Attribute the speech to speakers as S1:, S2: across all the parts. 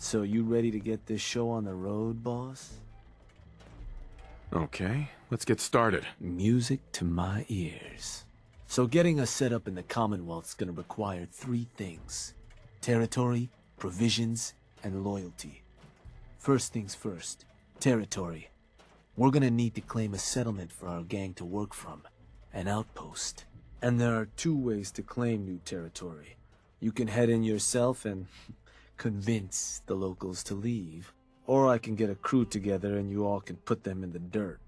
S1: So you ready to get this show on the road, boss?
S2: Okay, let's get started.
S1: Music to my ears. So getting us set up in the Commonwealth's gonna require 3 things. Territory, provisions, and loyalty. First things first, territory. We're gonna need to claim a settlement for our gang to work from, an outpost. And there are 2 ways to claim new territory. You can head in yourself and convince the locals to leave, or I can get a crew together and you all can put them in the dirt.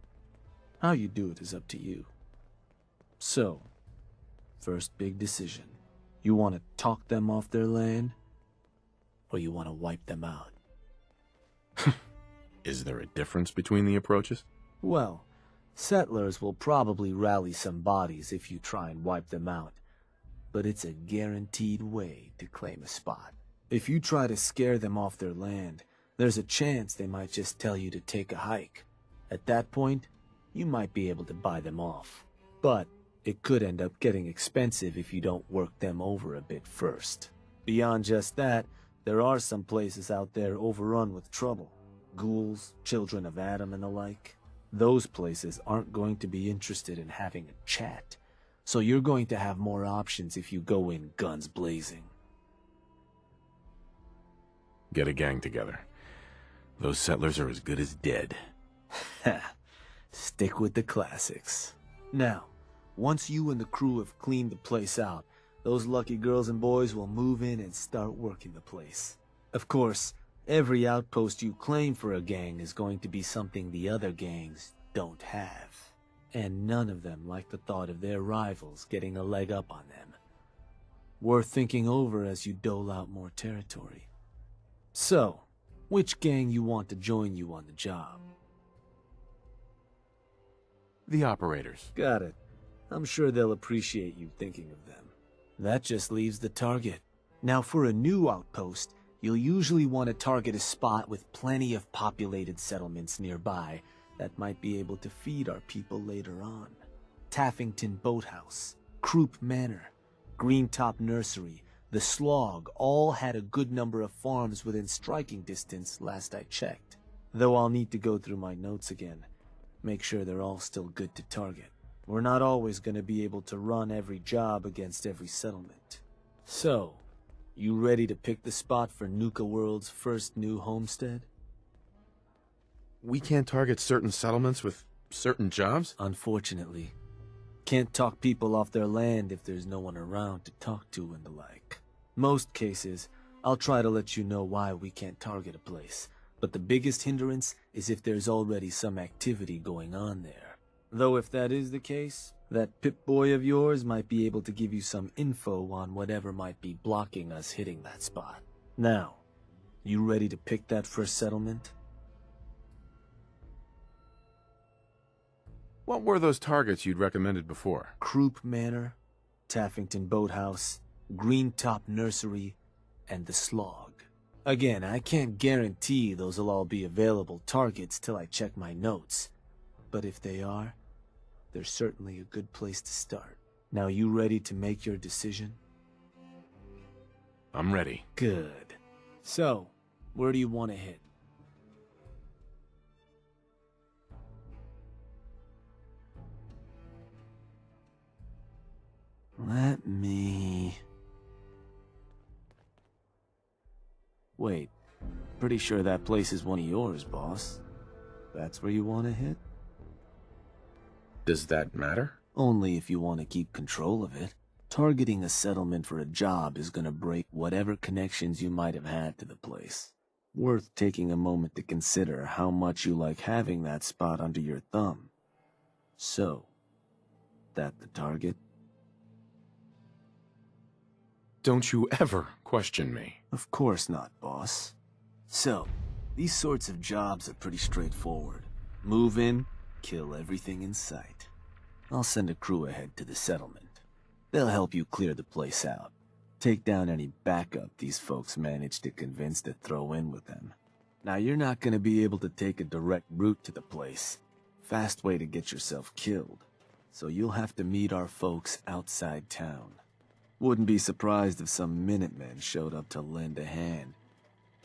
S1: How you do it is up to you. So, first big decision. You want to talk them off their land, or you want to wipe them out?
S2: Is there a difference between the approaches?
S1: Well, settlers will probably rally some bodies if you try and wipe them out, but it's a guaranteed way to claim a spot. If you try to scare them off their land, there's a chance they might just tell you to take a hike. At that point, you might be able to buy them off. But it could end up getting expensive if you don't work them over a bit first. Beyond just that, there are some places out there overrun with trouble. Ghouls, children of Adam and the like. Those places aren't going to be interested in having a chat. So you're going to have more options if you go in guns blazing.
S2: Get a gang together. Those settlers are as good as dead.
S1: Ha! Stick with the classics. Now, once you and the crew have cleaned the place out, those lucky girls and boys will move in and start working the place. Of course, every outpost you claim for a gang is going to be something the other gangs don't have. And none of them like the thought of their rivals getting a leg up on them. Worth thinking over as you dole out more territory. So, which gang you want to join you on the job?
S2: The operators.
S1: Got it. I'm sure they'll appreciate you thinking of them. That just leaves the target. Now for a new outpost, you'll usually want to target a spot with plenty of populated settlements nearby that might be able to feed our people later on. Taffington Boathouse, Croup Manor, Greentop Nursery, the Slog all had a good number of farms within striking distance last I checked. Though I'll need to go through my notes again. Make sure they're all still good to target. We're not always going to be able to run every job against every settlement. So, you ready to pick the spot for Nuka World's first new homestead?
S2: We can't target certain settlements with certain jobs?
S1: Unfortunately. Can't talk people off their land if there's no one around to talk to and the like. Most cases, I'll try to let you know why we can't target a place, but the biggest hindrance is if there's already some activity going on there. Though if that is the case, that Pip-Boy of yours might be able to give you some info on whatever might be blocking us hitting that spot. Now, you ready to pick that first settlement?
S2: What were those targets you'd recommended before?
S1: Croup Manor, Taffington Boathouse, Greentop Nursery, and the Slog. Again, I can't guarantee those will all be available targets till I check my notes. But if they are, they're certainly a good place to start. Now you ready to make your decision?
S2: I'm ready.
S1: Good. So, where do you want to hit? Let me... Wait, pretty sure that place is one of yours, boss. That's where you want to hit?
S2: Does that matter?
S1: Only if you want to keep control of it. Targeting a settlement for a job is gonna break whatever connections you might have had to the place. Worth taking a moment to consider how much you like having that spot under your thumb. So, that the target?
S2: Don't you ever question me.
S1: Of course not, boss. So, these sorts of jobs are pretty straightforward. Move in, kill everything in sight. I'll send a crew ahead to the settlement. They'll help you clear the place out. Take down any backup these folks manage to convince to throw in with them. Now you're not gonna be able to take a direct route to the place. Fast way to get yourself killed. So you'll have to meet our folks outside town. Wouldn't be surprised if some Minutemen showed up to lend a hand.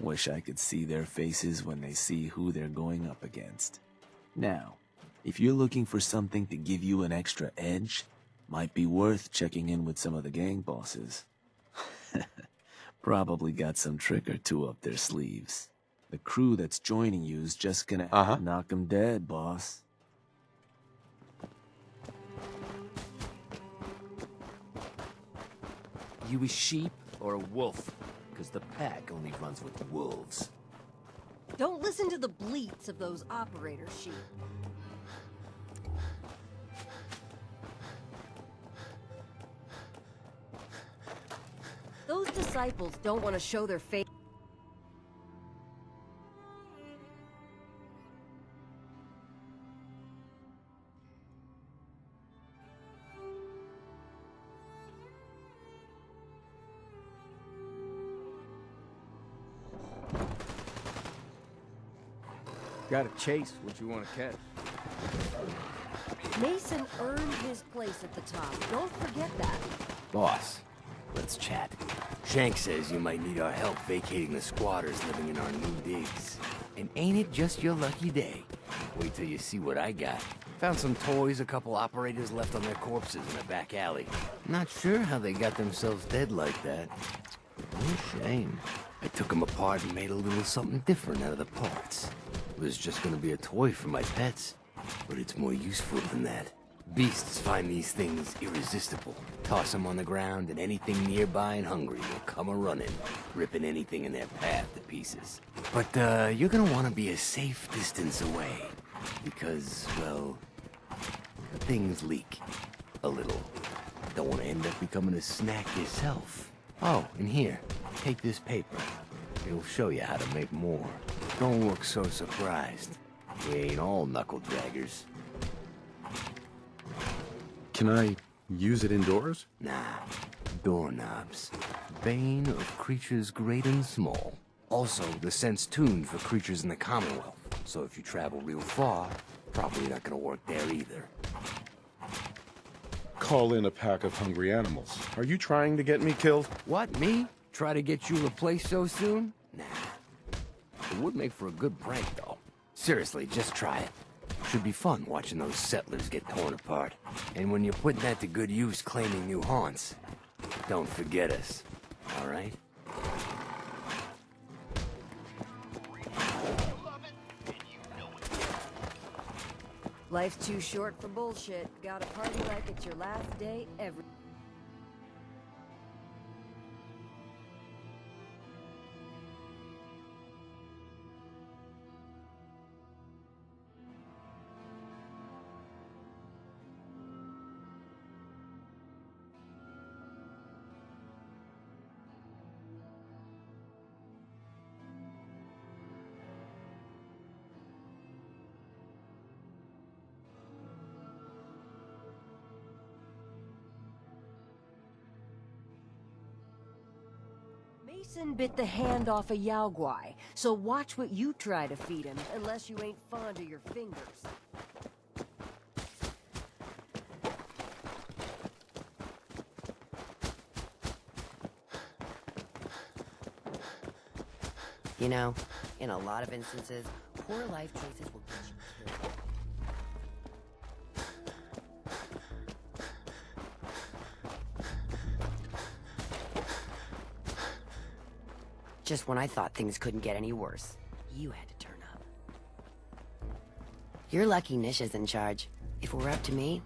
S1: Wish I could see their faces when they see who they're going up against. Now, if you're looking for something to give you an extra edge, might be worth checking in with some of the gang bosses. Probably got some trick or two up their sleeves. The crew that's joining you's just gonna knock 'em dead, boss.
S3: You a sheep or a wolf? Because the pack only runs with wolves.
S4: Don't listen to the bleats of those operator sheep. Those disciples don't want to show their face.
S5: Gotta chase what you want to catch.
S4: Mason earned his place at the top. Don't forget that.
S3: Boss, let's chat. Shank says you might need our help vacating the squatters living in our new digs. And ain't it just your lucky day? Wait till you see what I got. Found some toys a couple operators left on their corpses in a back alley. Not sure how they got themselves dead like that. What a shame. I took them apart and made a little something different out of the parts. It was just gonna be a toy for my pets, but it's more useful than that. Beasts find these things irresistible. Toss them on the ground and anything nearby and hungry will come a-running, ripping anything in their path to pieces. But you're gonna want to be a safe distance away, because, well, things leak a little. Don't want to end up becoming a snack yourself. Oh, and here, take this paper. It'll show you how to make more. Don't look so surprised. We ain't all knuckle draggers.
S2: Can I use it indoors?
S3: Nah, doorknobs. Bane of creatures great and small. Also, the sense tuned for creatures in the Commonwealth. So if you travel real far, probably not gonna work there either.
S2: Call in a pack of hungry animals. Are you trying to get me killed?
S3: What, me? Try to get you replaced so soon? Nah. It would make for a good prank, though. Seriously, just try it. Should be fun watching those settlers get torn apart. And when you're putting that to good use claiming new haunts, don't forget us, all right?
S4: Life's too short for bullshit. Gotta party like it's your last day every... Mason bit the hand off a Yao Guai, so watch what you try to feed him, unless you ain't fond of your fingers.
S6: You know, in a lot of instances, poor life choices will get you killed. Just when I thought things couldn't get any worse, you had to turn up. You're lucky Nish is in charge. If it were up to me...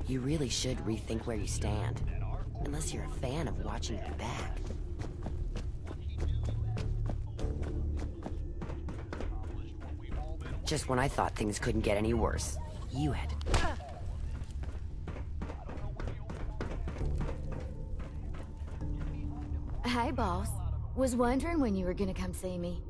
S6: You really should rethink where you stand. Unless you're a fan of watching your back. Just when I thought things couldn't get any worse, you had to...
S7: Hey, boss. Was wondering when you were gonna come see me.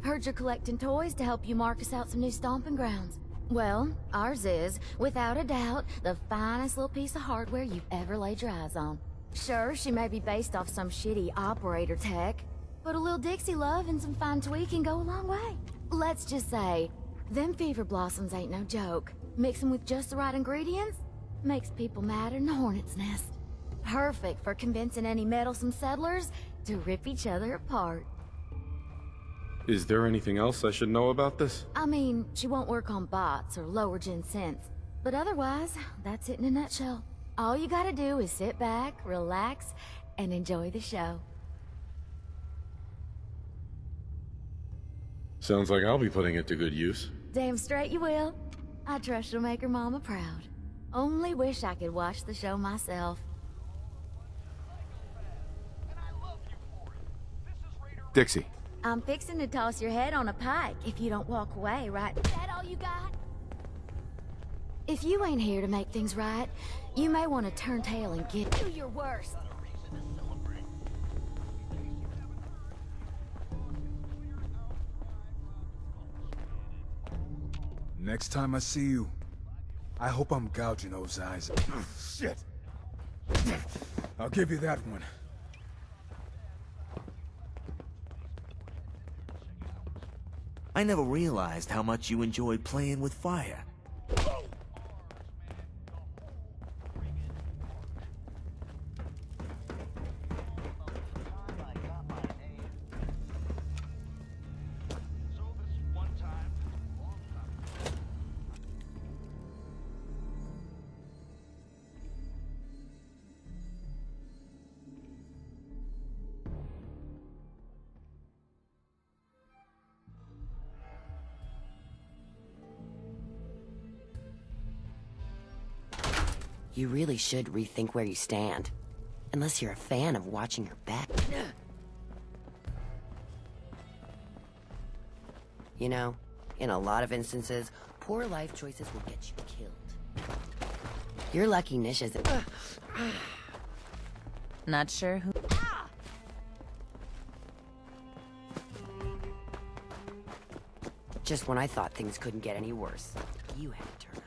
S7: Heard you're collecting toys to help you mark us out some new stomping grounds. Well, ours is, without a doubt, the finest little piece of hardware you've ever laid your eyes on. Sure, she may be based off some shitty operator tech, but a little Dixie love and some fine tweaking go a long way. Let's just say, them fever blossoms ain't no joke. Mix them with just the right ingredients, makes people madder than a hornet's nest. Perfect for convincing any meddlesome settlers to rip each other apart.
S2: Is there anything else I should know about this?
S7: I mean, she won't work on bots or lower gen synths, but otherwise, that's it in a nutshell. All you gotta do is sit back, relax, and enjoy the show.
S2: Sounds like I'll be putting it to good use.
S7: Damn straight you will. I trust she'll make her mama proud. Only wish I could watch the show myself.
S2: Dixie.
S7: I'm fixing to toss your head on a pike if you don't walk away, right? Is that all you got? If you ain't here to make things right, you may want to turn tail and get to your worst.
S8: Next time I see you, I hope I'm gouging those eyes. Shit! I'll give you that one.
S3: I never realized how much you enjoyed playing with fire.
S6: You really should rethink where you stand. Unless you're a fan of watching your back. You know, in a lot of instances, poor life choices will get you killed. You're lucky Nish isn't...
S9: Not sure who...
S6: Just when I thought things couldn't get any worse, you had to turn up.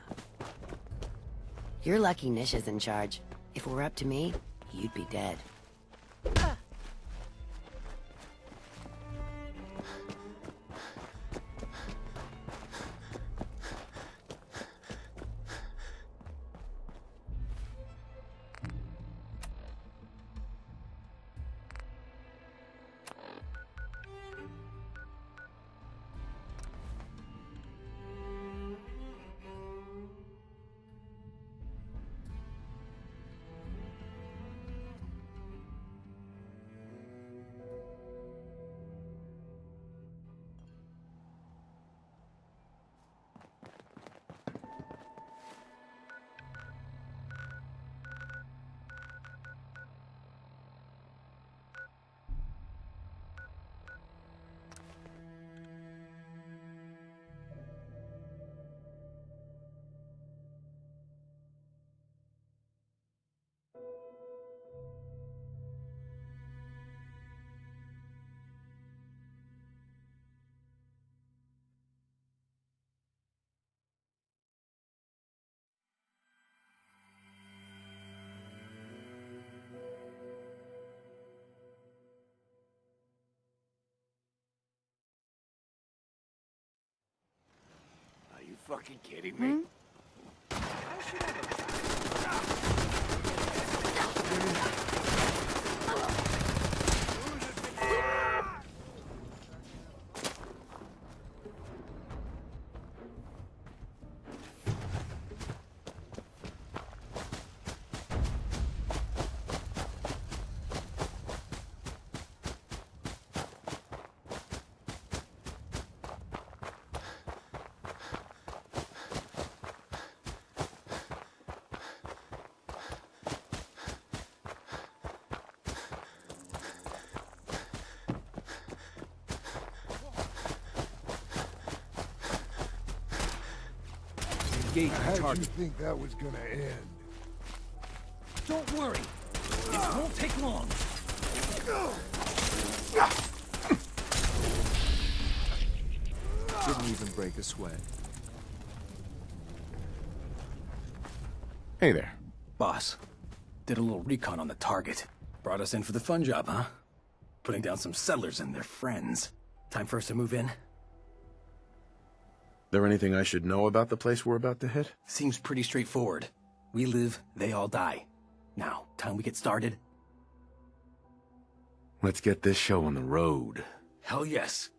S6: You're lucky Nish is in charge. If it were up to me, you'd be dead.
S3: Are you fucking kidding me?
S1: Engage the
S8: How'd you
S1: target.
S8: think that was gonna end?
S1: Don't worry. It won't take long. Didn't even break a sweat.
S2: Hey there.
S9: Boss, did a little recon on the target. Brought us in for the fun job, huh? Putting down some settlers and their friends. Time for us to move in?
S2: There anything I should know about the place we're about to hit?
S9: Seems pretty straightforward. We live, they all die. Now, time we get started?
S2: Let's get this show on the road.
S9: Hell yes.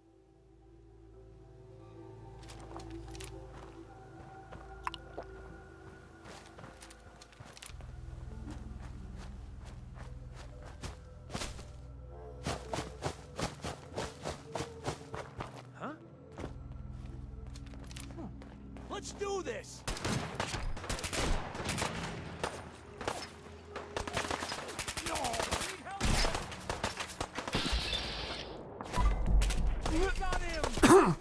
S1: Let's do this! Got him!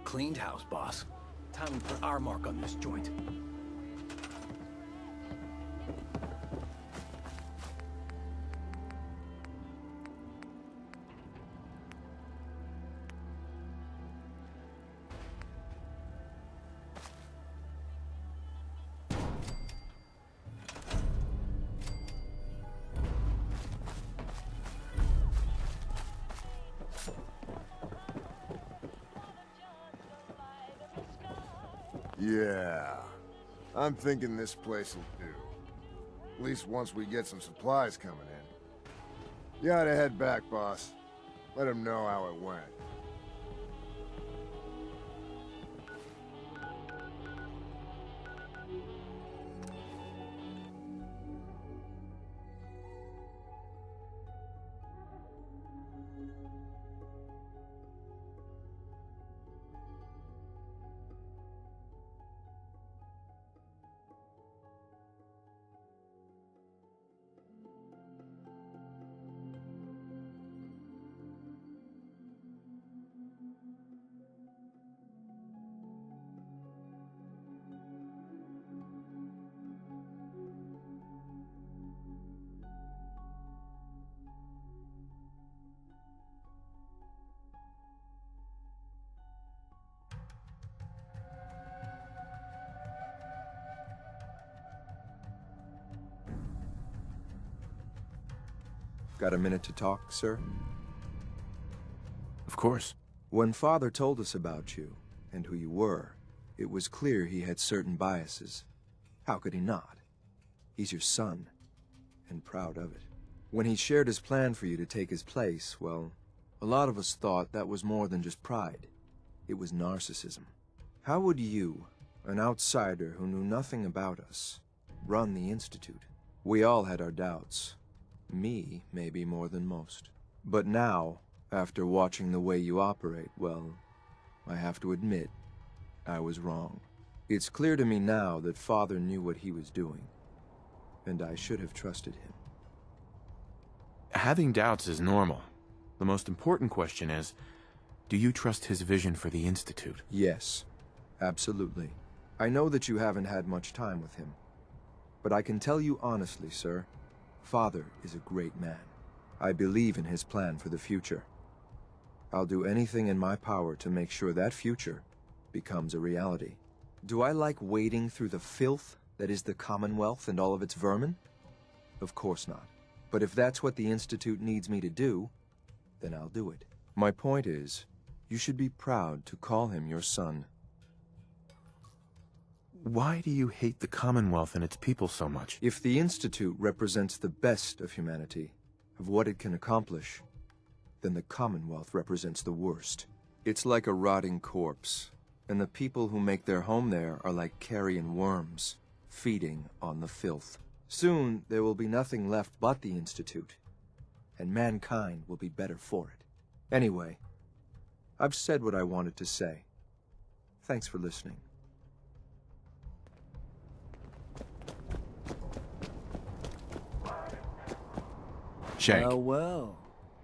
S9: Cleaned house, boss. Time we put our mark on this joint.
S10: Yeah, I'm thinking this place will do. At least once we get some supplies coming in. You ought to head back, boss. Let him know how it went.
S11: Got a minute to talk, sir?
S2: Of course.
S11: When Father told us about you, and who you were, it was clear he had certain biases. How could he not? He's your son, and proud of it. When he shared his plan for you to take his place, well, a lot of us thought that was more than just pride. It was narcissism. How would you, an outsider who knew nothing about us, run the Institute? We all had our doubts. Me, maybe more than most. But now, after watching the way you operate, well, I have to admit, I was wrong. It's clear to me now that Father knew what he was doing, and I should have trusted him.
S2: Having doubts is normal. The most important question is, do you trust his vision for the Institute?
S11: Yes, absolutely. I know that you haven't had much time with him, but I can tell you honestly, sir, Father is a great man. I believe in his plan for the future. I'll do anything in my power to make sure that future becomes a reality. Do I like wading through the filth That is the Commonwealth and all of its vermin? Of course not. But if that's what the Institute needs me to do, then I'll do it. My point is, you should be proud to call him your son.
S2: Why do you hate the Commonwealth and its people so much?
S11: If the Institute represents the best of humanity, of what it can accomplish, then the Commonwealth represents the worst. It's like a rotting corpse, and the people who make their home there are like carrion worms, feeding on the filth. Soon, there will be nothing left but the Institute, and mankind will be better for it. Anyway, I've said what I wanted to say. Thanks for listening.
S2: Shank.
S1: Well.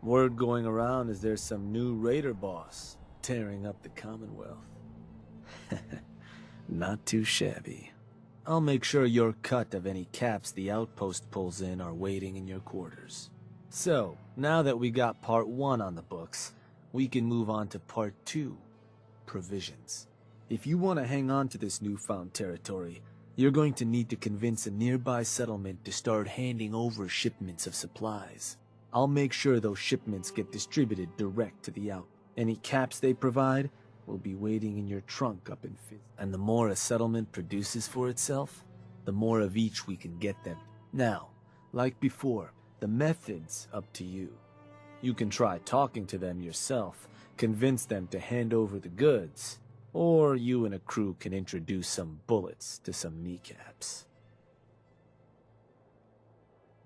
S1: Word going around is there's some new raider boss tearing up the Commonwealth. Not too shabby. I'll make sure your cut of any caps the outpost pulls in are waiting in your quarters. So, now that we got part 1 on the books, we can move on to part 2, provisions. If you want to hang on to this newfound territory, you're going to need to convince a nearby settlement to start handing over shipments of supplies. I'll make sure those shipments get distributed direct to the out. Any caps they provide will be waiting in your trunk up in Fizz. And the more a settlement produces for itself, the more of each we can get them. Now, like before, the method's up to you. You can try talking to them yourself, convince them to hand over the goods, or you and a crew can introduce some bullets to some kneecaps.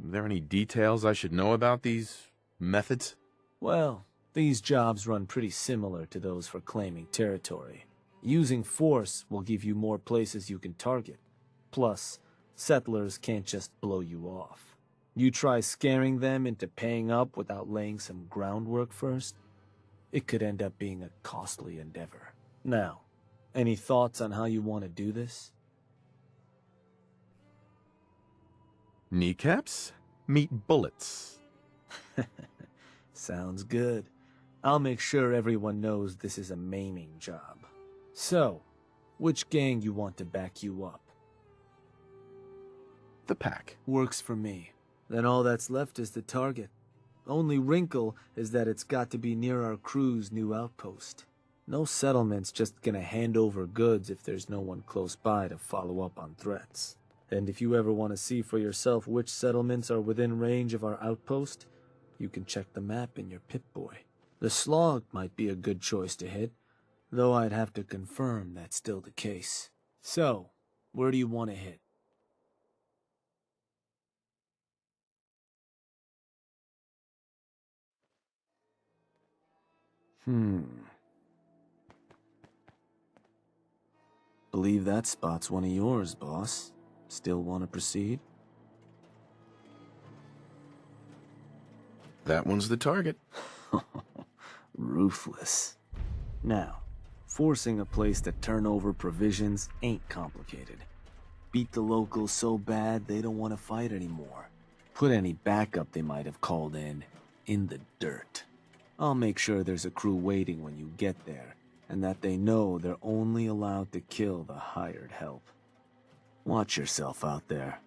S2: Are there any details I should know about these methods?
S1: Well, these jobs run pretty similar to those for claiming territory. Using force will give you more places you can target. Plus, settlers can't just blow you off. You try scaring them into paying up without laying some groundwork first, it could end up being a costly endeavor. Now, any thoughts on how you want to do this?
S2: Kneecaps? Meet bullets.
S1: Sounds good. I'll make sure everyone knows this is a maiming job. So, which gang you want to back you up?
S2: The pack.
S1: Works for me. Then all that's left is the target. Only wrinkle is that it's got to be near our crew's new outpost. No settlement's just gonna hand over goods if there's no one close by to follow up on threats. And if you ever want to see for yourself which settlements are within range of our outpost, you can check the map in your Pip-Boy. The Slog might be a good choice to hit, though I'd have to confirm that's still the case. So, where do you want to hit? Believe that spot's one of yours, boss. Still want to proceed?
S2: That one's the target.
S1: Ruthless. Now, forcing a place to turn over provisions ain't complicated. Beat the locals so bad they don't want to fight anymore. Put any backup they might have called in the dirt. I'll make sure there's a crew waiting when you get there, and that they know they're only allowed to kill the hired help. Watch yourself out there.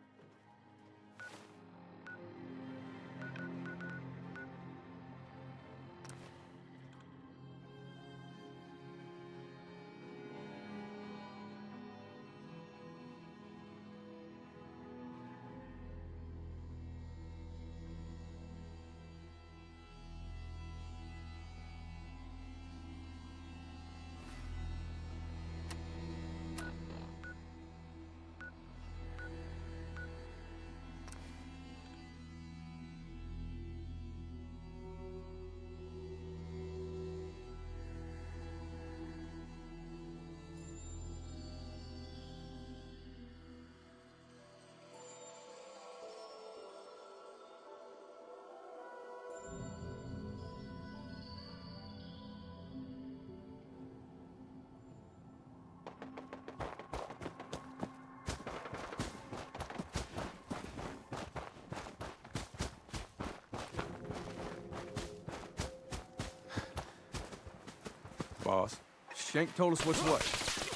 S5: Boss, Shank told us what's what.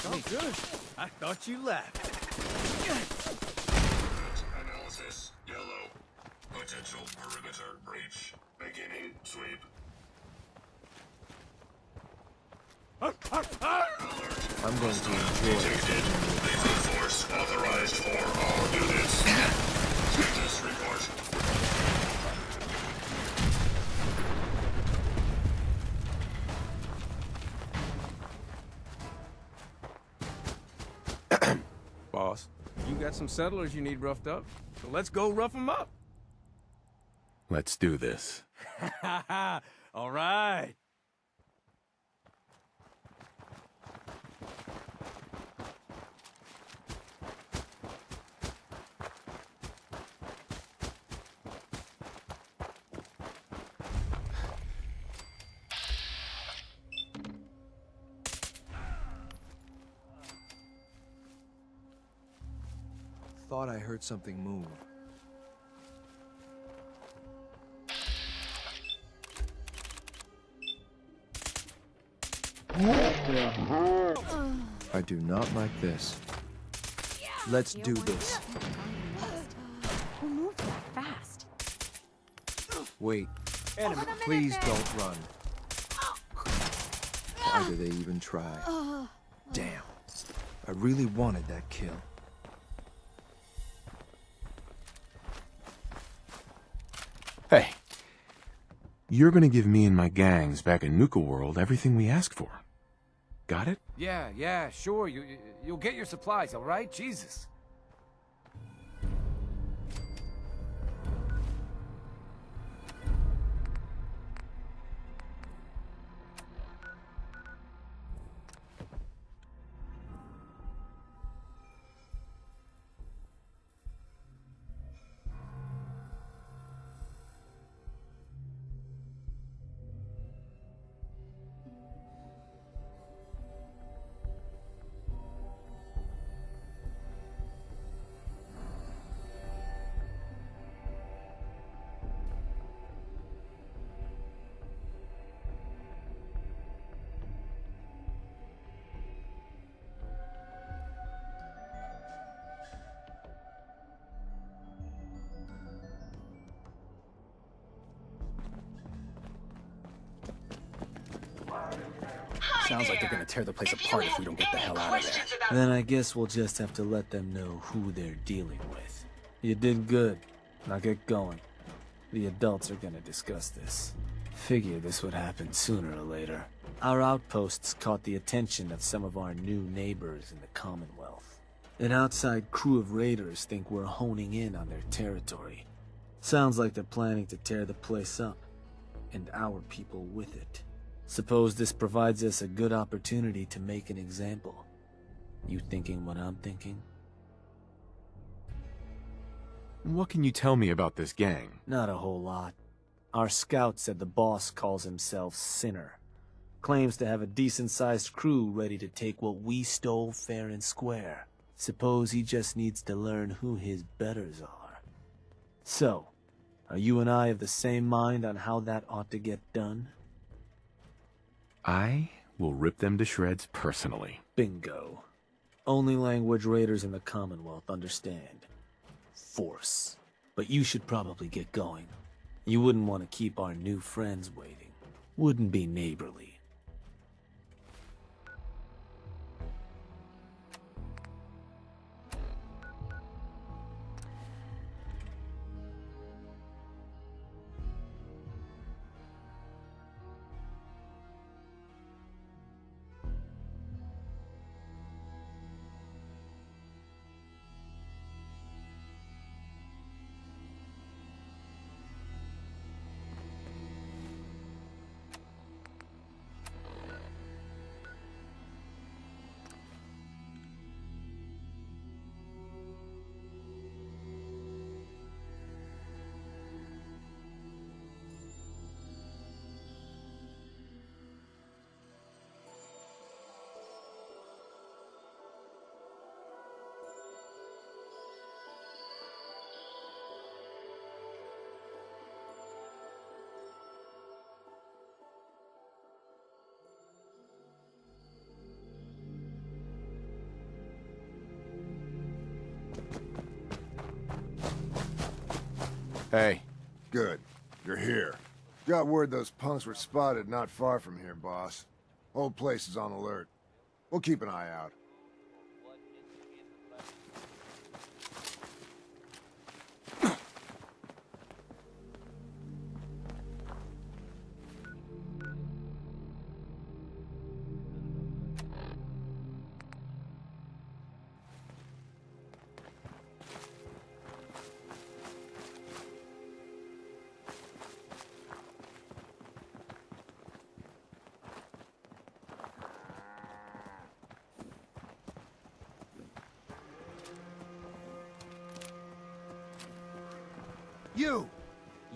S5: Oh, good. I thought you laughed.
S12: Residential perimeter breach. Beginning sweep.
S11: I'm going to enjoy
S12: Detected. Lethal force authorized for all units. Status report.
S5: Boss, you got some settlers you need roughed up, so let's go rough them up.
S2: Let's do this.
S5: All right.
S11: Thought I heard something move. I do not like this. Let's do this.
S7: Who moved that fast?
S11: Wait. Please don't run. Why do they even try? Damn. I really wanted that kill.
S2: Hey. You're gonna give me and my gangs back in Nuka World everything we asked for. Got it?
S5: Yeah, sure. You'll get your supplies, all right? Jesus.
S9: Sounds like they're gonna tear the place apart if we don't get the hell out of there.
S1: Then I guess we'll just have to let them know who they're dealing with. You did good. Now get going. The adults are gonna discuss this. Figure this would happen sooner or later. Our outposts caught the attention of some of our new neighbors in the Commonwealth. An outside crew of raiders think we're honing in on their territory. Sounds like they're planning to tear the place up, and our people with it. Suppose this provides us a good opportunity to make an example. You thinking what I'm thinking?
S2: What can you tell me about this gang?
S1: Not a whole lot. Our scout said the boss calls himself Sinner. Claims to have a decent-sized crew ready to take what we stole fair and square. Suppose he just needs to learn who his betters are. So, are you and I of the same mind on how that ought to get done?
S2: I will rip them to shreds personally.
S1: Bingo. Only language raiders in the Commonwealth understand. Force. But you should probably get going. You wouldn't want to keep our new friends waiting. Wouldn't be neighborly.
S2: Hey,
S10: Good. You're here. Got word those punks were spotted not far from here, boss. Whole place is on alert. We'll keep an eye out.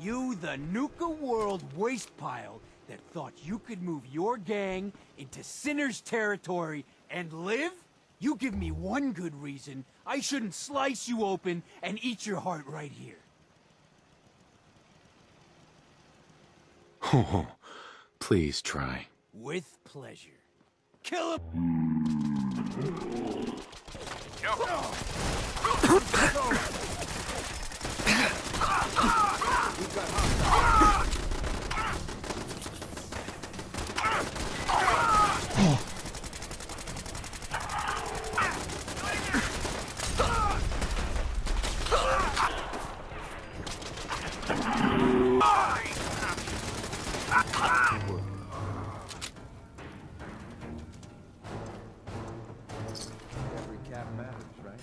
S13: You, the Nuka World waste pile that thought you could move your gang into Sinner's territory and live? You give me one good reason I shouldn't slice you open and eat your heart right here.
S2: Oh, please try.
S13: With pleasure. Kill him!
S11: Every cap matters, right?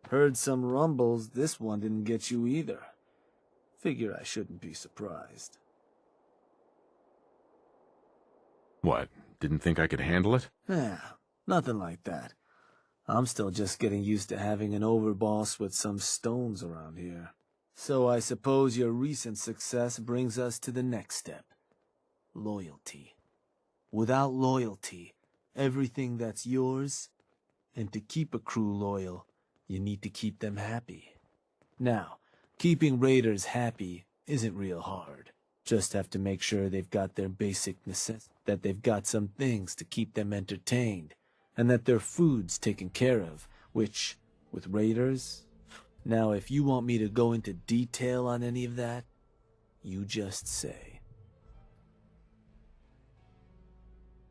S1: Heard some rumbles, this one didn't get you either. Figure I shouldn't be surprised.
S2: What, didn't think I could handle it?
S1: Nothing like that. I'm still just getting used to having an overboss with some stones around here. So I suppose your recent success brings us to the next step. Loyalty. Without loyalty, everything that's yours, and to keep a crew loyal, you need to keep them happy. Now, keeping raiders happy isn't real hard. Just have to make sure they've got their basic necessities, that they've got some things to keep them entertained, and that their food's taken care of, which, with raiders... Now, if you want me to go into detail on any of that, you just say.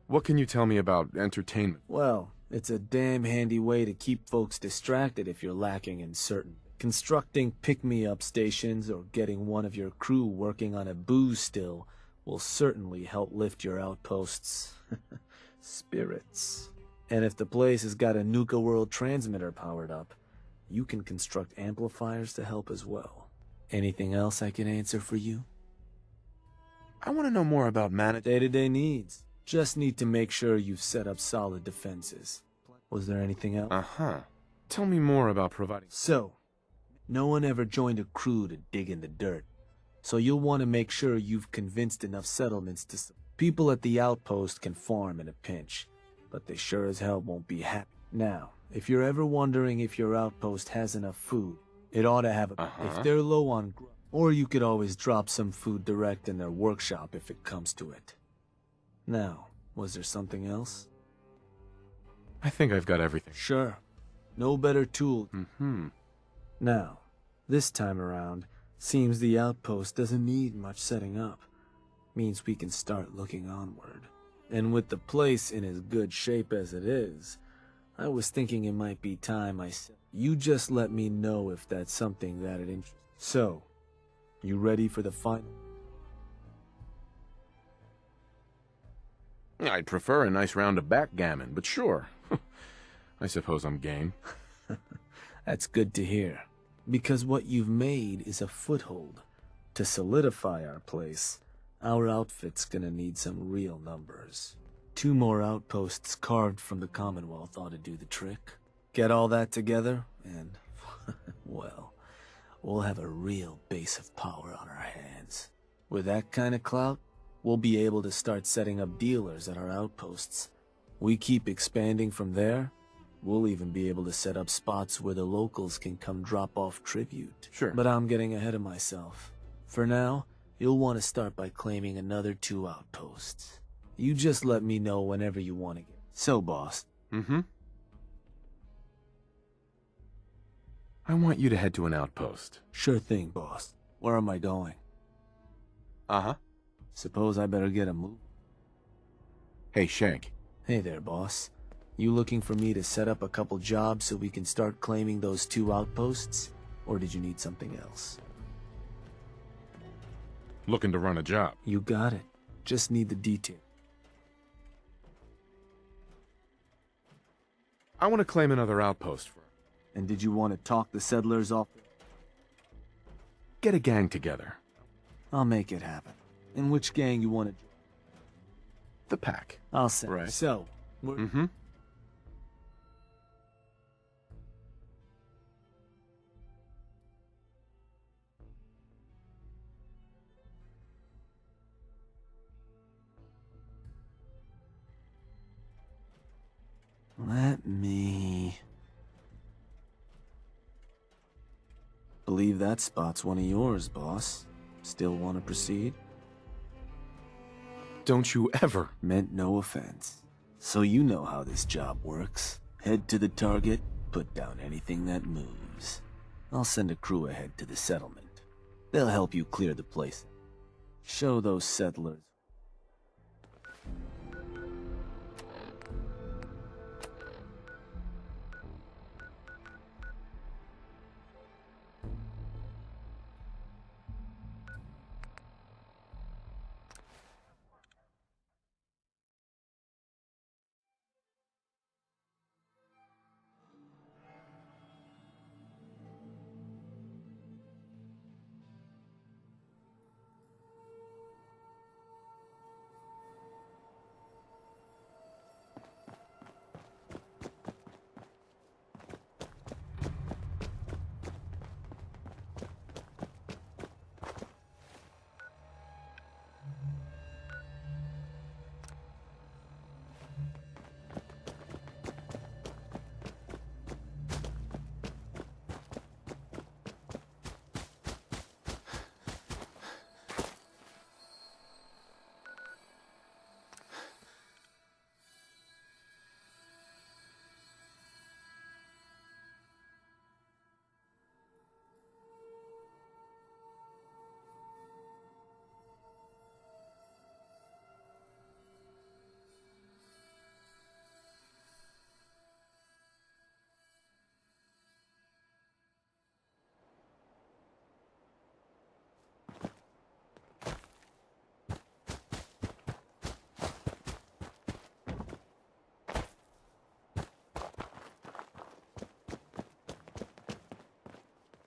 S2: What can you tell me about entertainment?
S1: Well, it's a damn handy way to keep folks distracted if you're lacking in certain. Constructing pick-me-up stations or getting one of your crew working on a booze still will certainly help lift your outpost's spirits. And if the place has got a Nuka World transmitter powered up, you can construct amplifiers to help as well. Anything else I can answer for you?
S2: I want to know more about
S1: day-to-day needs. Just need to make sure you've set up solid defenses. Was there anything else?
S2: Tell me more about providing...
S1: So, no one ever joined a crew to dig in the dirt. So you'll want to make sure you've convinced enough settlements to... People at the outpost can farm in a pinch, but they sure as hell won't be happy. Now, if you're ever wondering if your outpost has enough food, it ought to have a... If they're low on grub, or you could always drop some food direct in their workshop if it comes to it. Now, was there something else?
S2: I think I've got everything.
S1: Sure. No better tool. Now, this time around, seems the outpost doesn't need much setting up. Means we can start looking onward. And with the place in as good shape as it is, I was thinking it might be time I said. You just let me know if that's something that it interests. So, You ready for the final?
S2: I'd prefer a nice round of backgammon, but sure. I suppose I'm game.
S1: That's good to hear. Because what you've made is a foothold. To solidify our place, our outfit's gonna need some real numbers. 2 more outposts carved from the Commonwealth ought to do the trick. Get all that together, and, well, we'll have a real base of power on our hands. With that kind of clout, we'll be able to start setting up dealers at our outposts. We keep expanding from there, we'll even be able to set up spots where the locals can come drop off tribute.
S2: Sure.
S1: But I'm getting ahead of myself. For now, you'll want to start by claiming another 2 outposts. You just let me know whenever you want to get. So, boss.
S2: Mm-hmm. I want you to head to an outpost.
S1: Sure thing, boss. Where am I going?
S2: Uh-huh.
S1: Suppose I better get a move.
S2: Hey, Shank.
S1: Hey there, boss. You looking for me to set up a couple jobs so we can start claiming those 2 outposts? Or did you need something else?
S2: Looking to run a job.
S1: You got it. Just need the detail.
S2: I want to claim another outpost for...
S1: And did you want to talk the settlers off?
S2: Get a gang together.
S1: I'll make it happen. And which gang you want to...
S2: The pack.
S1: I'll send.
S2: Right.
S1: So,
S2: Mm-hmm.
S1: Let me... Believe that spot's one of yours, boss. Still want to proceed?
S2: Don't you ever...
S1: Meant no offense. So you know how this job works. Head to the target, put down anything that moves. I'll send a crew ahead to the settlement. They'll help you clear the place. Show those settlers.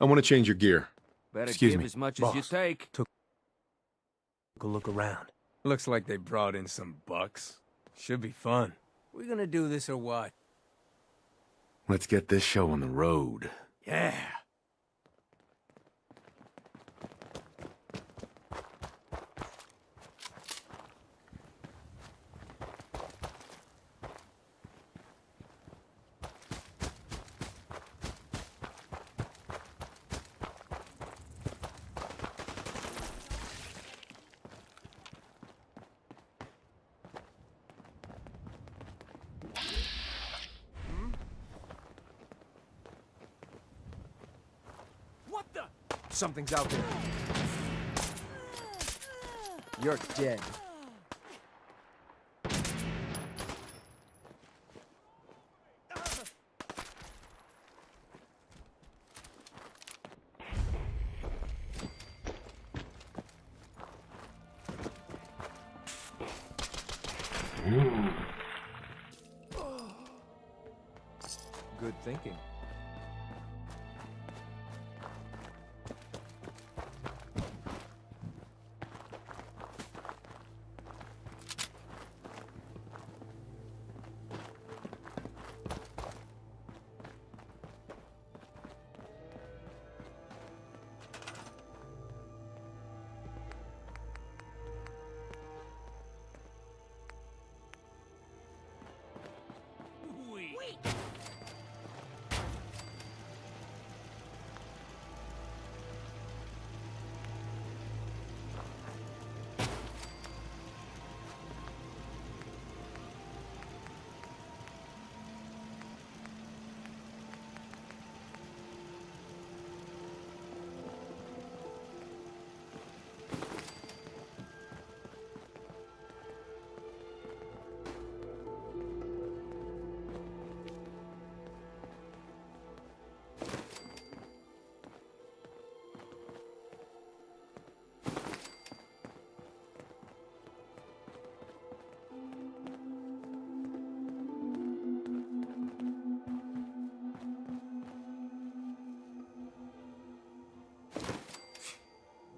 S2: I want to change your gear.
S5: Better
S2: Excuse
S5: give
S2: me.
S5: as much
S1: Boss.
S5: as you take.
S1: Took a look around.
S5: Looks like they brought in some bucks. Should be fun. We gonna do this or what?
S2: Let's get this show on the road.
S5: Yeah.
S11: Something's out there. You're dead. Good thinking.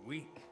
S5: Weak.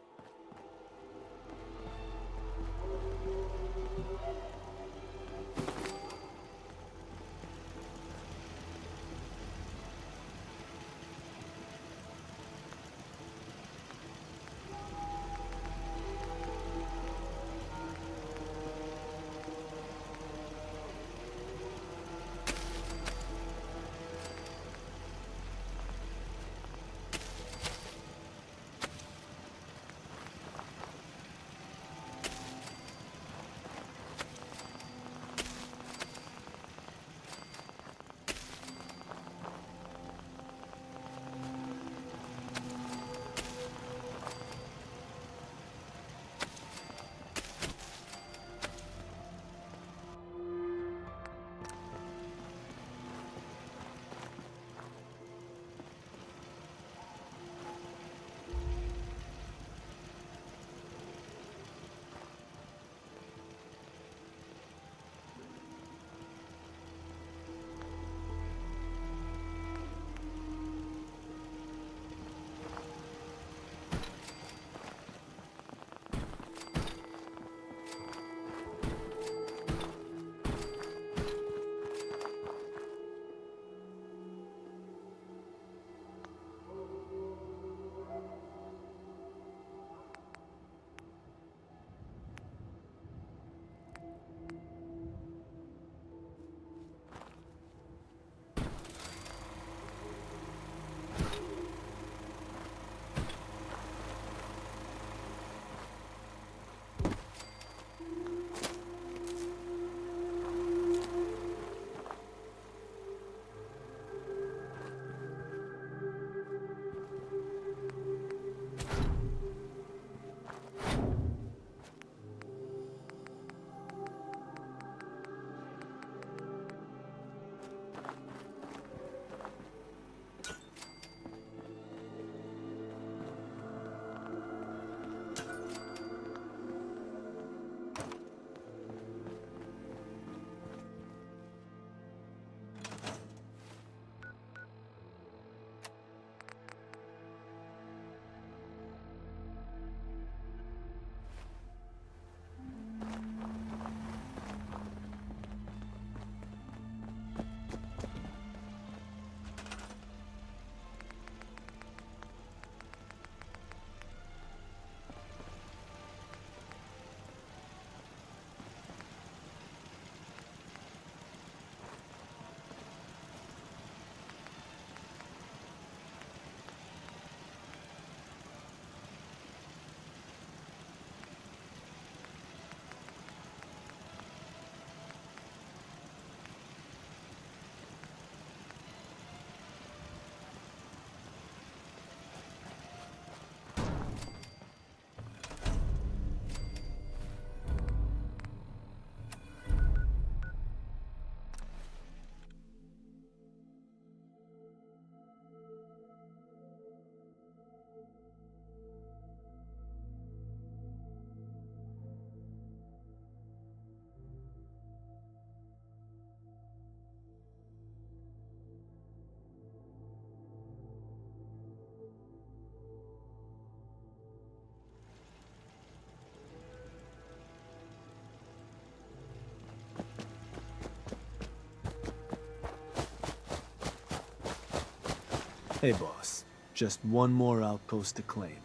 S1: Hey, boss. Just one more outpost to claim.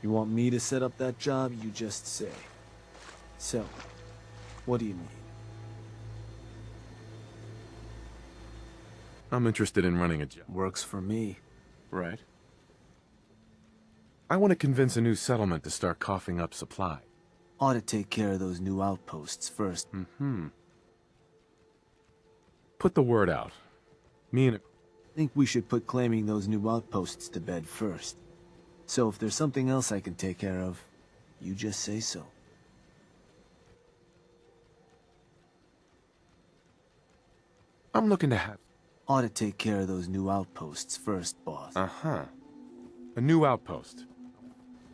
S1: You want me to set up that job, you just say. So, what do you need?
S2: I'm interested in running a job.
S1: Works for me.
S2: Right. I want to convince a new settlement to start coughing up supply.
S1: Ought to take care of those new outposts first.
S2: Put the word out. Me and...
S1: Think we should put claiming those new outposts to bed first. So if there's something else I can take care of, you just say so.
S2: I'm looking to have...
S1: Ought to take care of those new outposts first, boss.
S2: Uh-huh. A new outpost.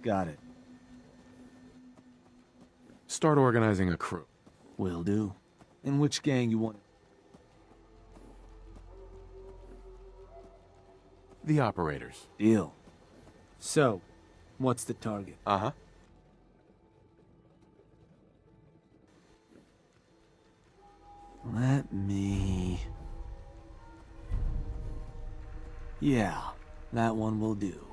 S1: Got it.
S2: Start organizing a crew.
S1: Will do. And which gang you want?
S2: The operators.
S1: Deal. So, what's the target?
S2: Uh-huh.
S1: Let me... Yeah, that one will do.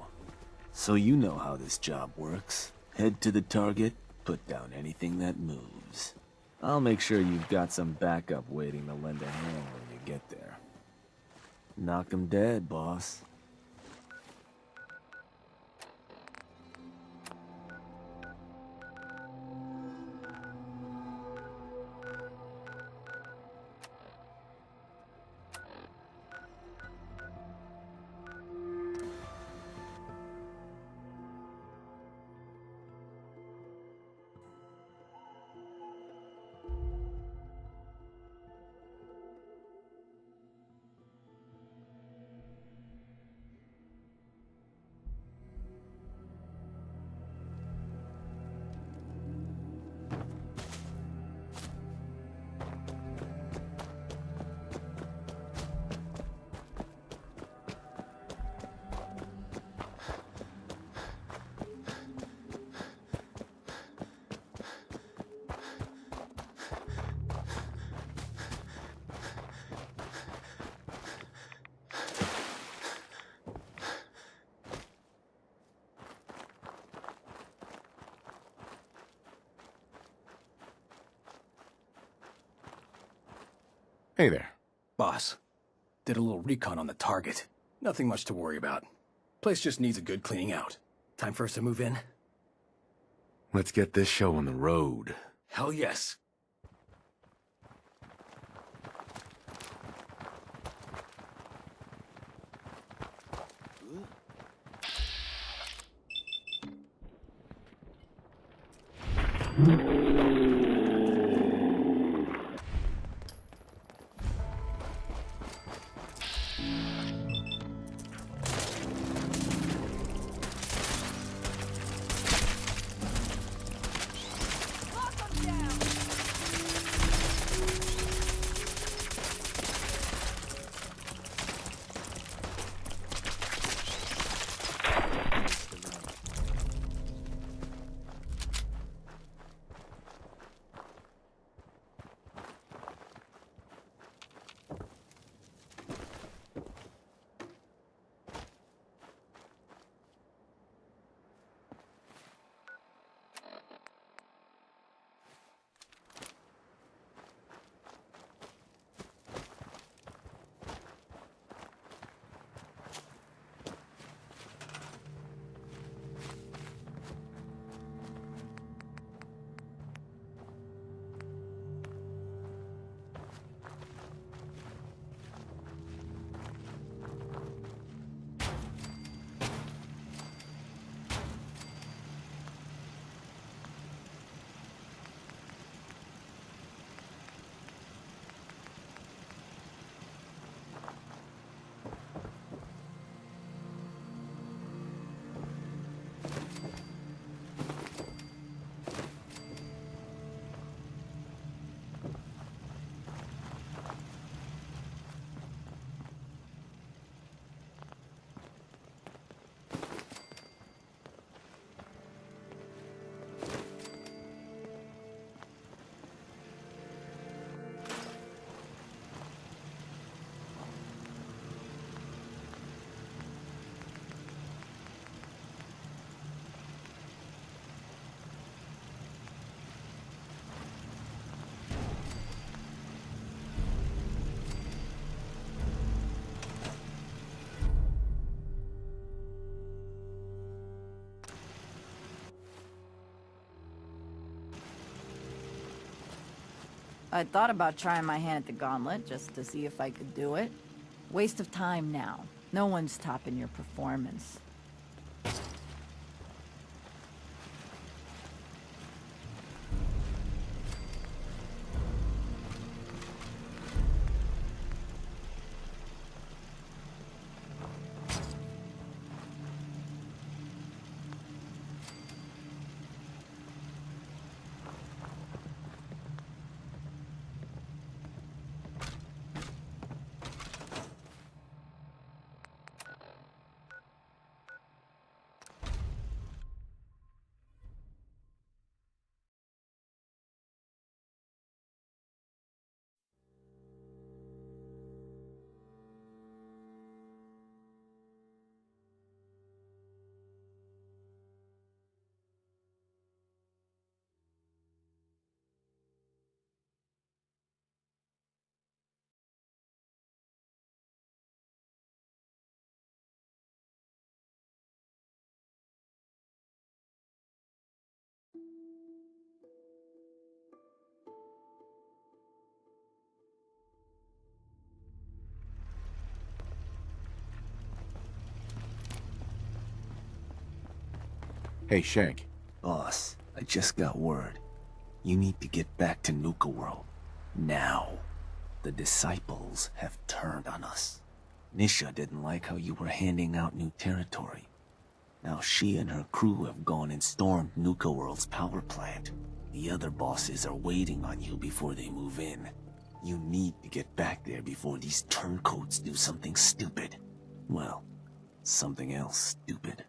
S1: So you know how this job works. Head to the target, put down anything that moves. I'll make sure you've got some backup waiting to lend a hand when you get there. Knock 'em dead, boss.
S2: Hey there.
S9: Boss, did a little recon on the target. Nothing much to worry about. Place just needs a good cleaning out. Time for us to move in?
S2: Let's get this show on the road.
S9: Hell yes.
S14: I thought about trying my hand at the gauntlet, just to see if I could do it. Waste of time now. No one's topping your performance.
S2: Hey, Shank.
S1: Boss, I just got word. You need to get back to Nuka World. Now. The disciples have turned on us. Nisha didn't like how you were handing out new territory. Now she and her crew have gone and stormed Nuka World's power plant. The other bosses are waiting on you before they move in. You need to get back there before these turncoats do something stupid. Well, something else stupid.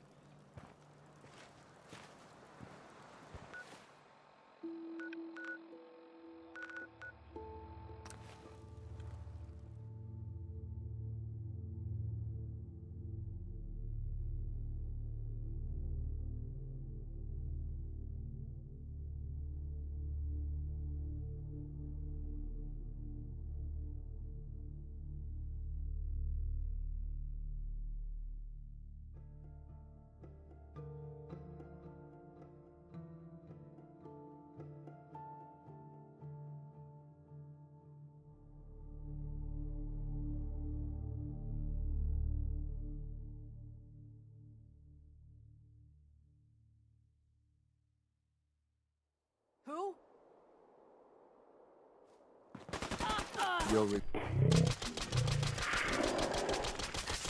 S14: Who?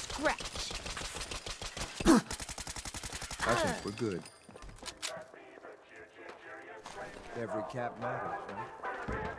S7: Scratch.
S11: I think we're good. Every cap matters, right?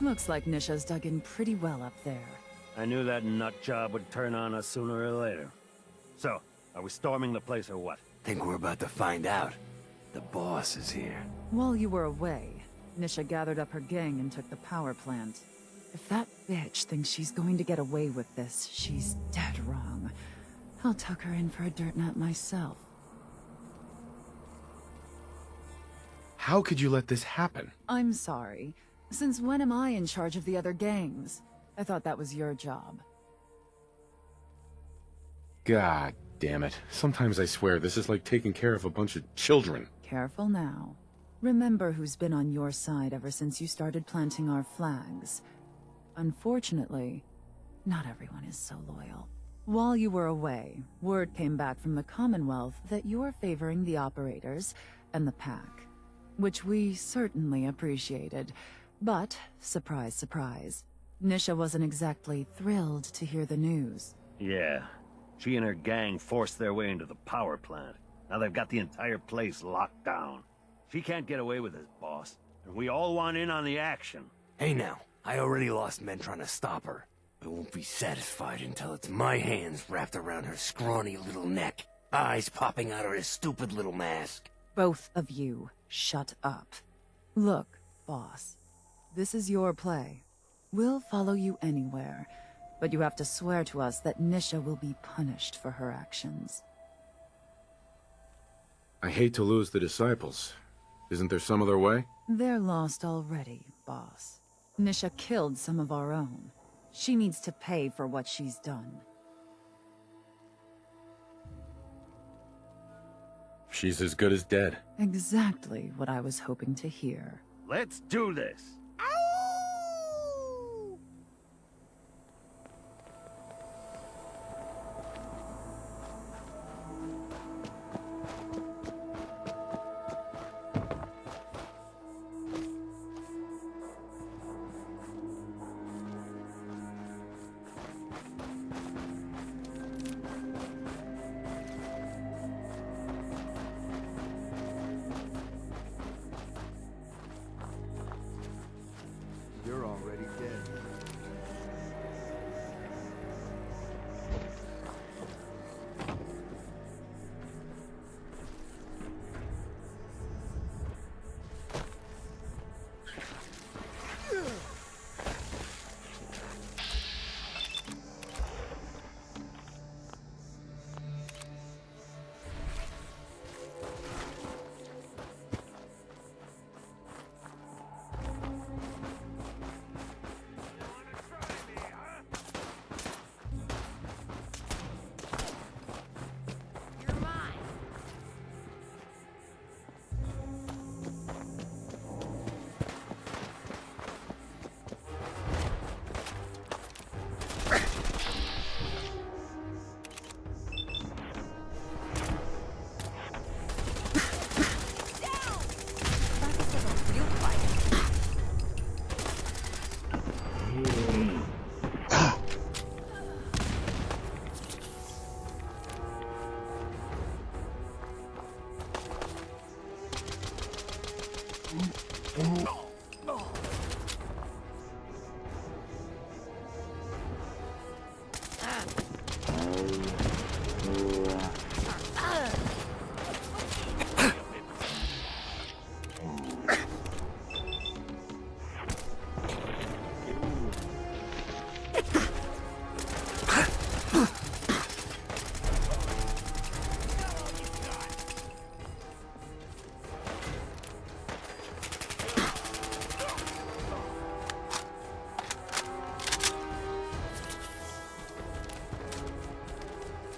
S14: Looks like Nisha's dug in pretty well up there.
S15: I knew that nut job would turn on us sooner or later. So, are we storming the place or what?
S3: Think we're about to find out. The boss is here.
S14: While you were away, Nisha gathered up her gang and took the power plant. If that bitch thinks she's going to get away with this, she's dead wrong. I'll tuck her in for a dirt nap myself.
S2: How could you let this happen?
S14: I'm sorry. Since when am I in charge of the other gangs? I thought that was your job.
S2: God damn it. Sometimes I swear this is like taking care of a bunch of children.
S14: Careful now. Remember who's been on your side ever since you started planting our flags. Unfortunately, not everyone is so loyal. While you were away, word came back from the Commonwealth that you're favoring the operators and the pack, which we certainly appreciated. But, surprise, surprise, Nisha wasn't exactly thrilled to hear the news.
S15: Yeah. She and her gang forced their way into the power plant. Now they've got the entire place locked down. She can't get away with this, boss. And we all want in on the action.
S3: Hey now, I already lost men trying to stop her. I won't be satisfied until it's my hands wrapped around her scrawny little neck, eyes popping out of her stupid little mask.
S14: Both of you, shut up. Look, boss, this is your play. We'll follow you anywhere, but you have to swear to us that Nisha will be punished for her actions.
S2: I hate to lose the disciples. Isn't there some other way?
S14: They're lost already, boss. Nisha killed some of our own. She needs to pay for what she's done.
S2: She's as good as dead.
S14: Exactly what I was hoping to hear.
S15: Let's do this!
S11: You're already dead.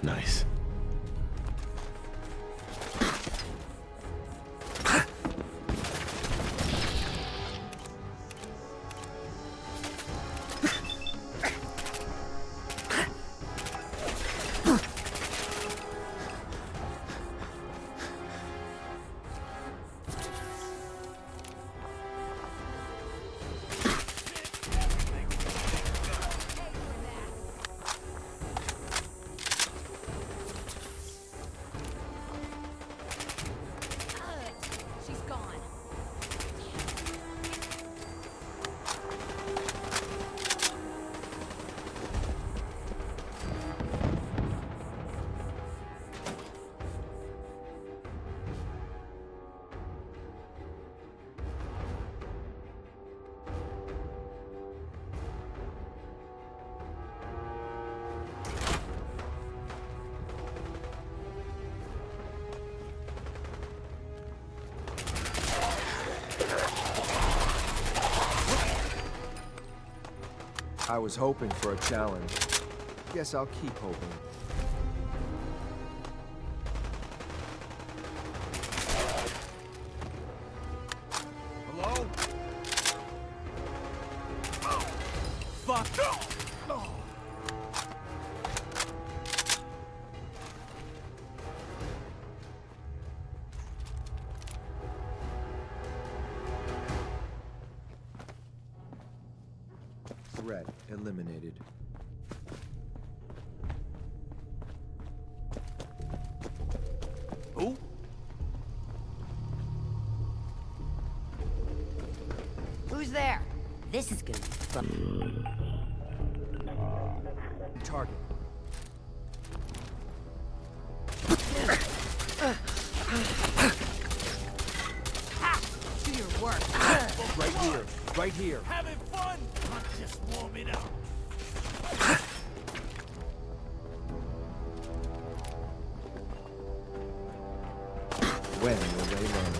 S2: Nice.
S11: I was hoping for a challenge. Guess I'll keep hoping.
S13: Hello? Oh, fuck! Oh.
S11: Threat eliminated.
S13: Who?
S6: Who's there? This is gonna be fun.
S11: Target.
S6: Do your work.
S11: Right here. Right here.
S13: Having fun? I'm just warming up.
S11: When will they learn?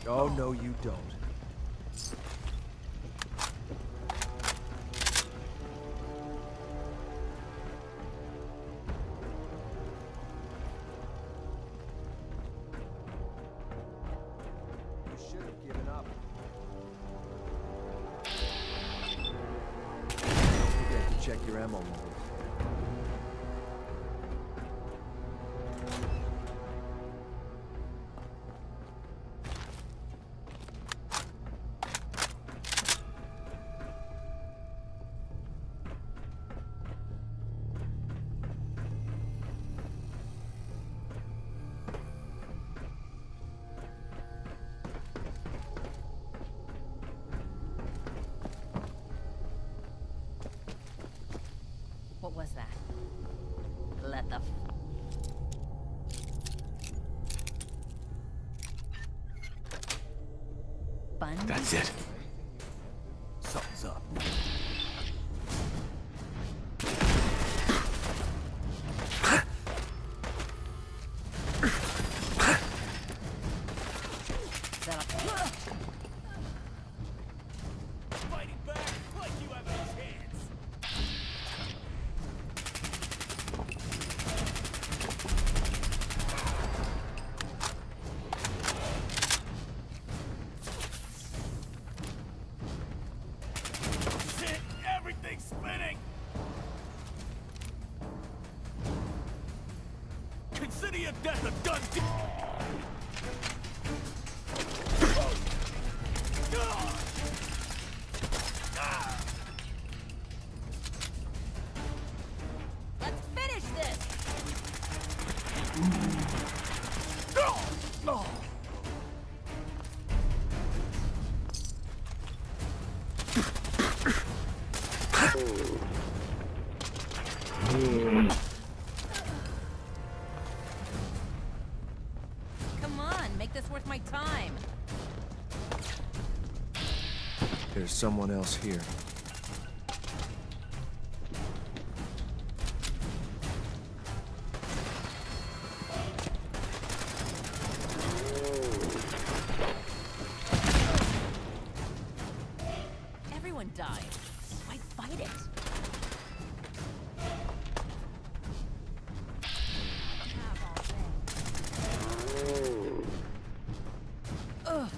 S11: Oh, no, you don't. You should have given up. Don't forget to check your ammo levels.
S6: What was that? Let the fun.
S2: That's it.
S13: Something's up. Fighting back like you have a chance. Shit, everything's spinning. Consider your death a done deal.
S6: Let's finish this. Come on, make this worth my time.
S11: There's someone else here.
S6: Everyone died. Why fight it? Ugh.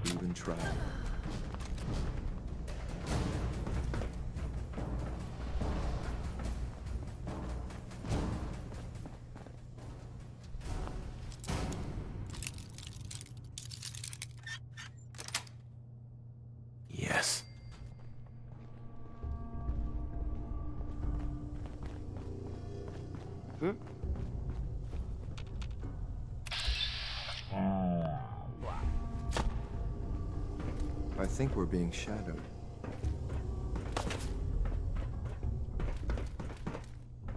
S11: Even try.
S2: Yes.
S11: I think we're being shadowed.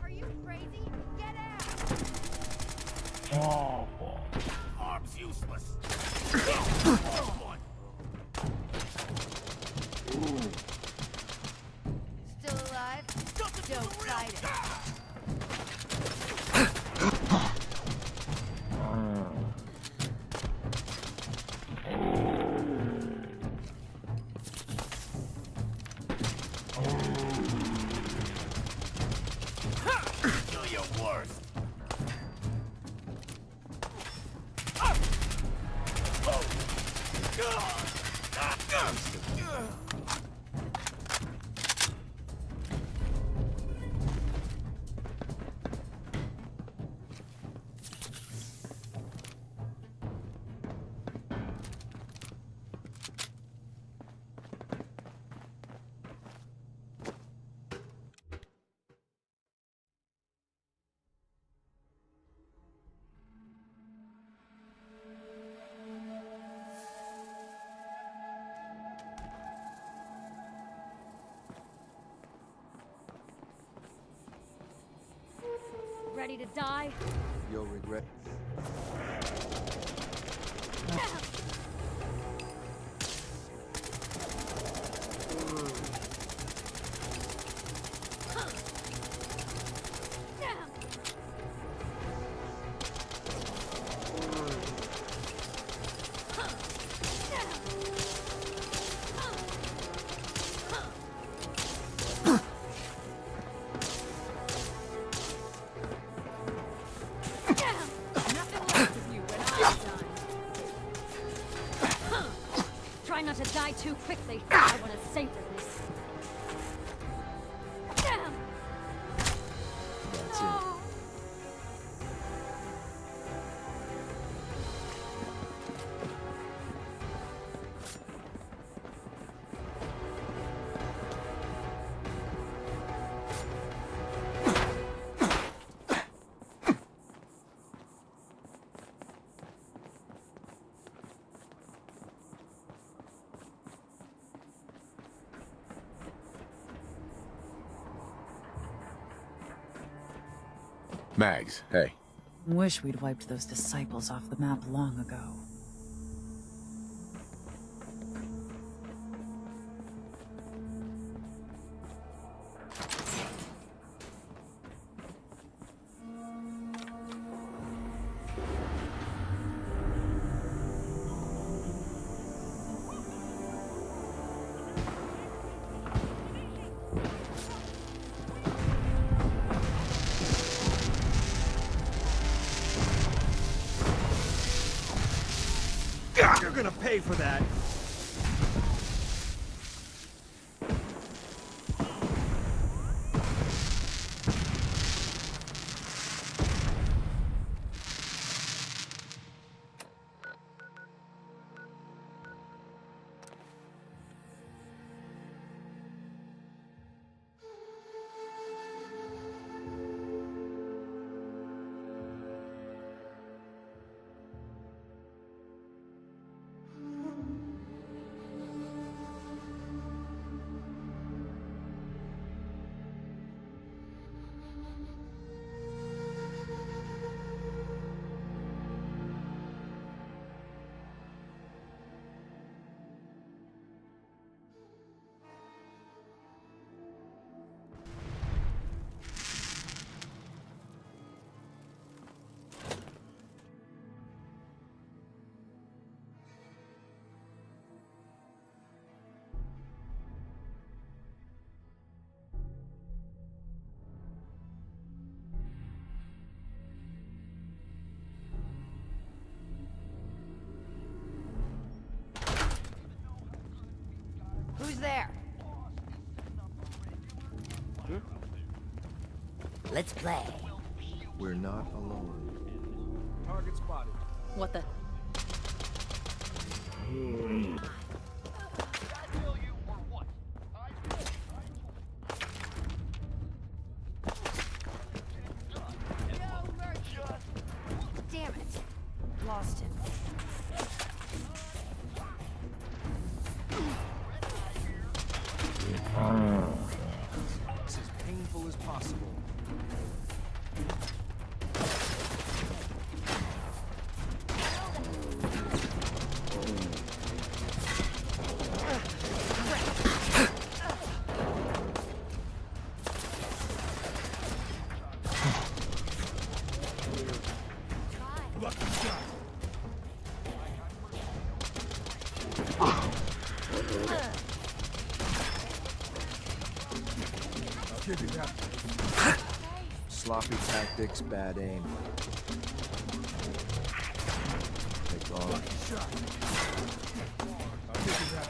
S7: Are you crazy? Get out!
S13: Arms useless.
S7: Still alive? Don't fight it.
S4: ready to die?
S11: You'll regret.
S4: Try not to die too quickly. I want to savor this.
S11: That's it.
S2: Mags, hey.
S14: Wish we'd wiped those disciples off the map long ago.
S13: You're gonna pay for that.
S6: Who's there? Let's play.
S11: We're not alone.
S13: Target spotted.
S4: What the?
S6: Damn it. Lost him.
S8: It's as painful as possible.
S10: Give you that.
S11: Sloppy tactics, bad aim. Take off.
S10: Shot. I'll give you that.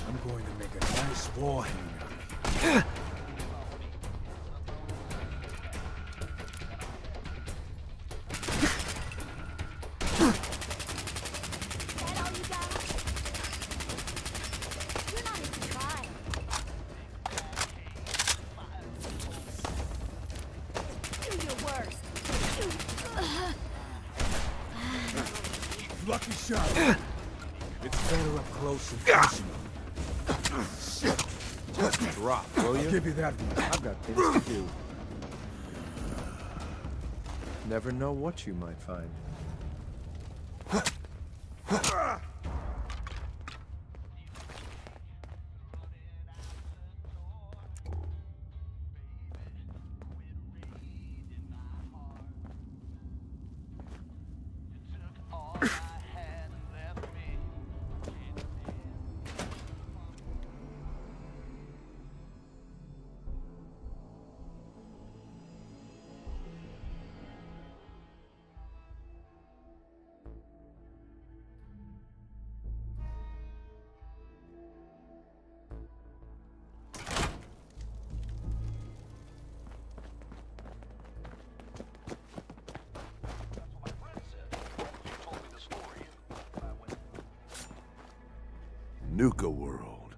S10: I'm going to make a nice wall hanger.
S8: Lucky shot. It's better up close and personal. Shit.
S2: Just drop, will you?
S8: I'll give you that one.
S11: I've got things to do. Never know what you might find.
S12: Nuka world,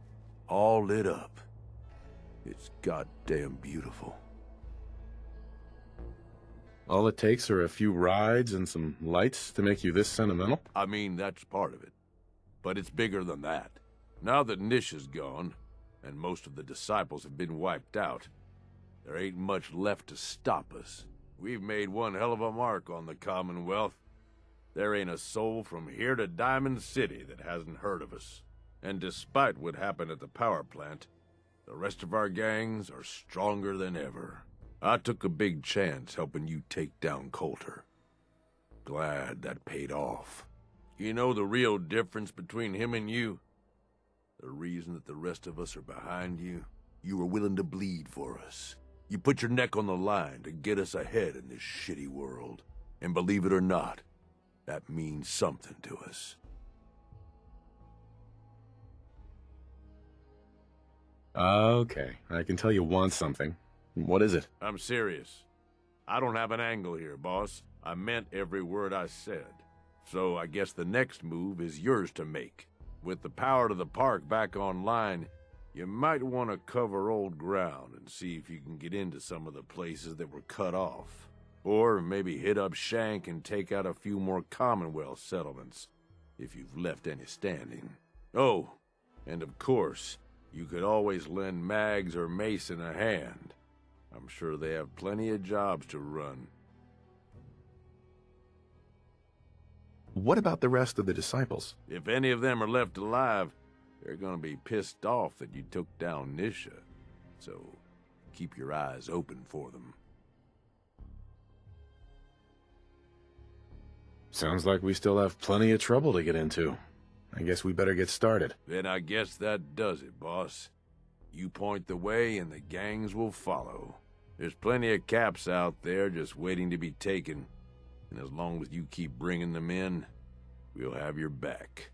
S12: all lit up. It's goddamn beautiful.
S2: All it takes are a few rides and some lights to make you this sentimental?
S12: I mean, that's part of it. But it's bigger than that. Now that Nish is gone, and most of the disciples have been wiped out, there ain't much left to stop us. We've made one hell of a mark on the Commonwealth. There ain't a soul from here to Diamond City that hasn't heard of us. And despite what happened at the power plant, the rest of our gangs are stronger than ever. I took a big chance helping you take down Coulter. Glad that paid off. You know the real difference between him and you? The reason that the rest of us are behind you? You were willing to bleed for us. You put your neck on the line to get us ahead in this shitty world. And believe it or not, that means something to us.
S2: Okay, I can tell you want something. What is it?
S12: I'm serious. I don't have an angle here, boss. I meant every word I said. So I guess the next move is yours to make. With the power to the park back online, you might want to cover old ground and see if you can get into some of the places that were cut off. Or maybe hit up Shank and take out a few more Commonwealth settlements, if you've left any standing. Oh, and of course, you could always lend Mags or Mason a hand. I'm sure they have plenty of jobs to run.
S2: What about the rest of the disciples?
S12: If any of them are left alive, they're gonna be pissed off that you took down Nisha. So, keep your eyes open for them.
S2: Sounds like we still have plenty of trouble to get into. I guess we better get started.
S12: Then I guess that does it, boss. You point the way and the gangs will follow. There's plenty of caps out there just waiting to be taken. And as long as you keep bringing them in, we'll have your back.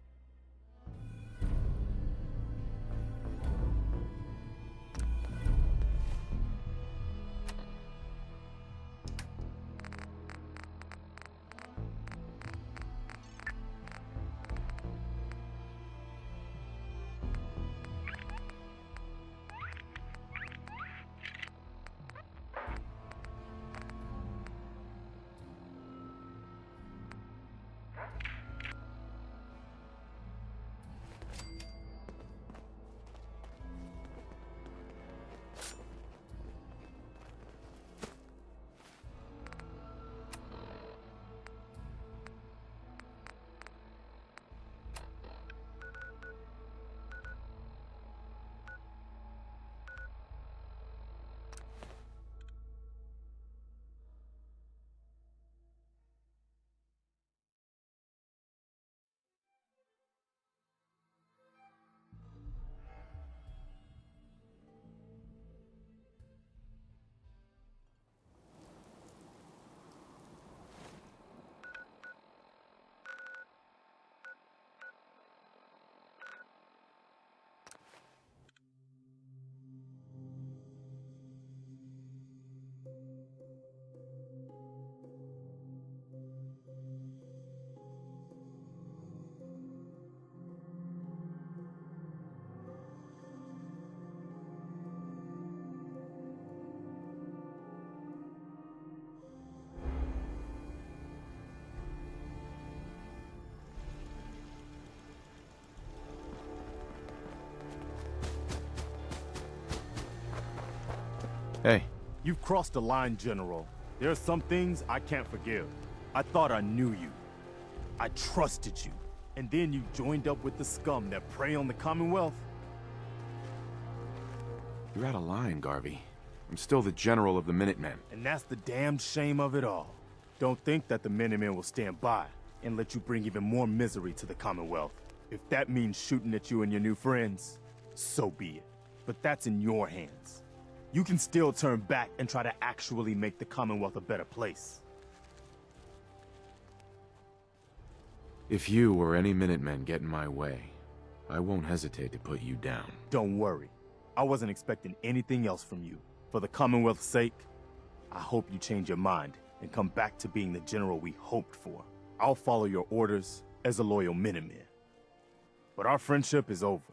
S16: You've crossed the line, General. There are some things I can't forgive. I thought I knew you. I trusted you. And then you joined up with the scum that prey on the Commonwealth?
S2: You're out of line, Garvey. I'm still the general of the Minutemen.
S16: And that's the damned shame of it all. Don't think that the Minutemen will stand by and let you bring even more misery to the Commonwealth. If that means shooting at you and your new friends, so be it. But that's in your hands. You can still turn back and try to actually make the Commonwealth a better place.
S2: If you or any Minutemen get in my way, I won't hesitate to put you down.
S16: Don't worry. I wasn't expecting anything else from you. For the Commonwealth's sake, I hope you change your mind and come back to being the general we hoped for. I'll follow your orders as a loyal Minuteman. But our friendship is over.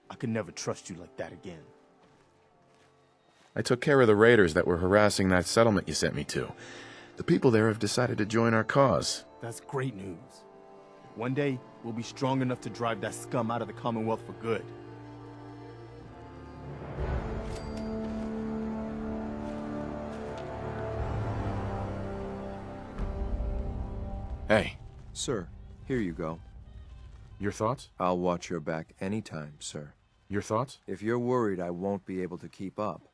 S16: I could never trust you like that again.
S2: I took care of the raiders that were harassing that settlement you sent me to. The people there have decided to join our cause.
S16: That's great news. One day, we'll be strong enough to drive that scum out of the Commonwealth for good.
S2: Hey.
S11: Sir, here you go.
S2: Your thoughts?
S11: I'll watch your back anytime, sir.
S2: Your thoughts?
S11: If you're worried I won't be able to keep up,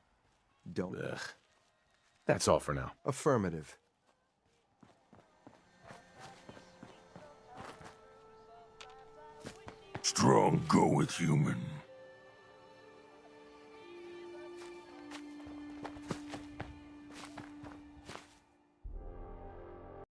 S11: don't.
S2: Ugh. That's all for now.
S11: Affirmative.
S12: Strong go with human.